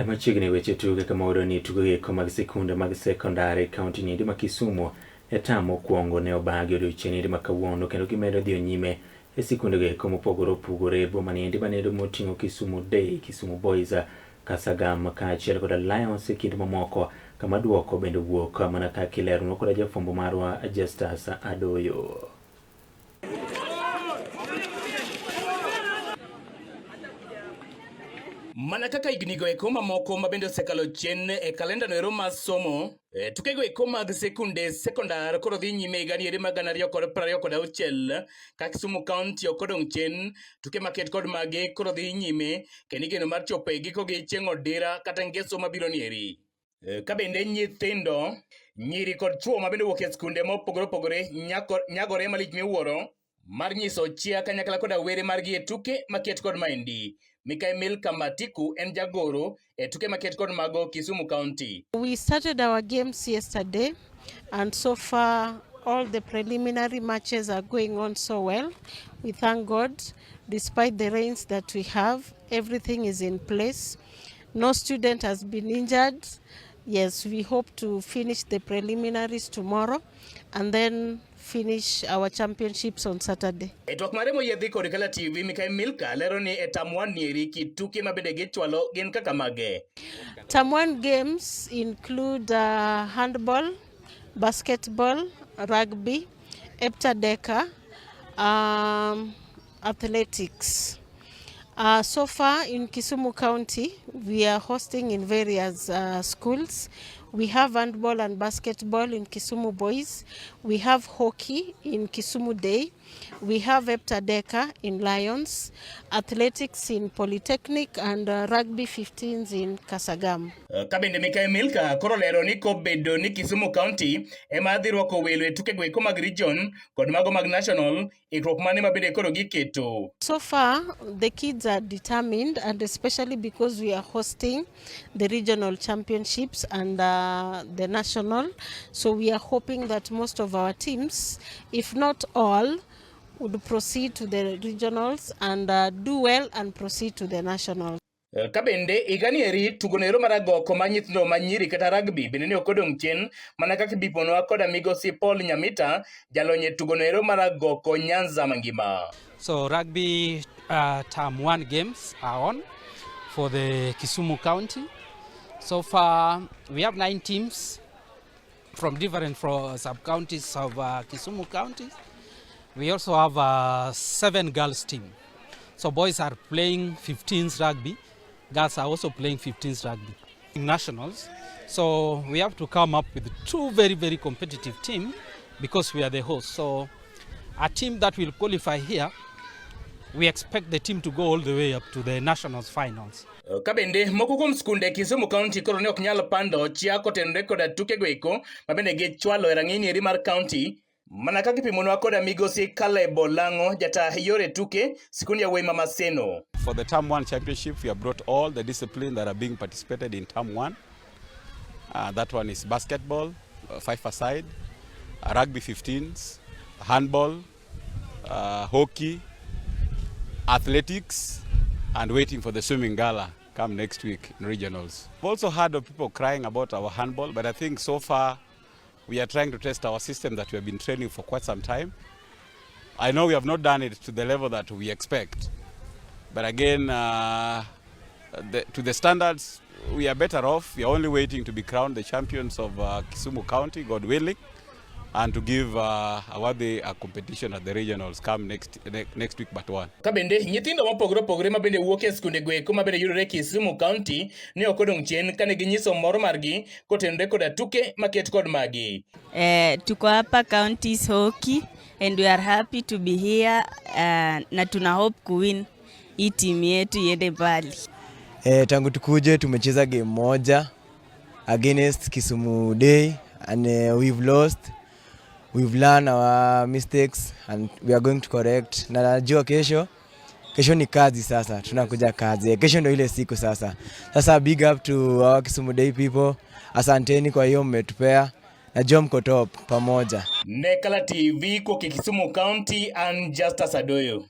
Machiegni weche tuke kama oro ni tuke mag Sikunde mag Sekondar e kaunti ni ma Kisumu tamo mokwongo ne obagi odiochieng' ma kawuono kendo gimedo dhi nyime e sikunde go mopogore opogore boma ni manedo moting'o Kisumu Day, Kisumu Boys, Kasagam kaachiel kod Lions e kind mamoko kama duoko bende wuok mana ka kilero kod jafwambo marwa Justus Adoyo. Mana kaka ignigo eko mamoko mabende osekalo chien e kalenda no ero mar somo, tukego eko mag Sikunde Sekondar koro dhi nyime higa ni mag 2026 ka Kisumu County okodong' chien, tuke maket kod mage koro dhi nyime kendo igeno mar chopo e giko gi chieng' odira kata ngeso mabiro ni eri. Ka bende nyithindo, nyiri kod chuo mabende wuok e skunde mopogore opogore nyagore malich miwuoro mar nyiso chia kanyakla kod awere margi e tuke maket kod maendi. Mikael Kamatiku en jagoro e tuke maket kod mago Kisumu County. We started our games yesterday and so far all the preliminary matches are going on so well. We thank God. Despite the rains that we have, everything is in place. No student has been injured. Yes, we hope to finish the preliminaries tomorrow and then finish our championships on Saturday. E twak mare moyiedhi kod Kala TV, Mikael lero ni e tam 1 nieri kit tuke mabende gichwalo gin kaka mage. Tam 1 games include handball, basketball, rugby, heptadeka, athletics. So far in Kisumu County, we are hosting in various schools. We have handball and basketball in Kisumu Boys. We have hockey in Kisumu Day. We have heptadeka in Lions, athletics in Polytechnic, and rugby 15s in Kasagam. Kabende Mikael koro lero ni kobedo ni Kisumu County ema dhi rwako welo e tuke go mag region kod mago mag national, ikruok mane mabende koro giketo. So far, the kids are determined, and especially because we are hosting the regional championships and the national. So we are hoping that most of our teams, if not all, would proceed to the regionals and do well and proceed to the nationals. Kabende igani eri tugonero maragoko manyithindo manyiri kata rugby bende ne okodong' chien mana kaka biponwa kod migosi Paul Nyamita jalonye tugonero maragoko Nyanza mangima. So rugby term 1 games are on for the Kisumu County. So far we have 9 teams from different sub-counties of Kisumu County. We also have 7 girls team. So boys are playing 15s rugby. Girls are also playing 15s rugby. In nationals, so we have to come up with 2 very, very competitive teams because we are the host. So a team that will qualify here, we expect the team to go all the way up to the nationals finals. Kabende moko kuom skunde Kisumu County koro ne ok nyal pando chia kotenore koda tuke go eko mabende gichwalo e rang'iny eri mar county. Mana kaka ipimonwa koda migosi Caleb Lango jata yore tuke Sikunde Away Mama Seno. For the Term 1 championship, we have brought all the disciplines that are being participated in Term 1. That one is basketball, 5-a-side, rugby 15s, handball, hockey, athletics, and waiting for the swimming gala come next week in regionals. We've also heard of people crying about our handball, but I think so far we are trying to test our system that we have been training for quite some time. I know we have not done it to the level that we expect, but again, to the standards, we are better off. We are only waiting to be crowned the champions of Kisumu County, God willing, and to give a competition at the regionals come next week but 1. Kabende nyithindo mopogore mabende wuok e skunde go eko mabende yudore Kisumu County ne okodong' chien kane ginyiso mor margi kotenore koda tuke maket kod magi. Tuko hapa counties hockey and we are happy to be here na tuna hope kuwin hii team yetu iende mbali. Tangu tukuje tumecheza game moja against Kisumu Day and we've lost. We've learned our mistakes and we are going to correct. Na najua kesho ni kazi sasa. Tunakuja kazi. Kesho ndio ile siku sasa. Sasa big up to our Kisumu Day people. Asanteni kwa hiyo mmetupea. Najua mko top pamoja. Kala TV kwa Kisumu County and Justus Adoyo.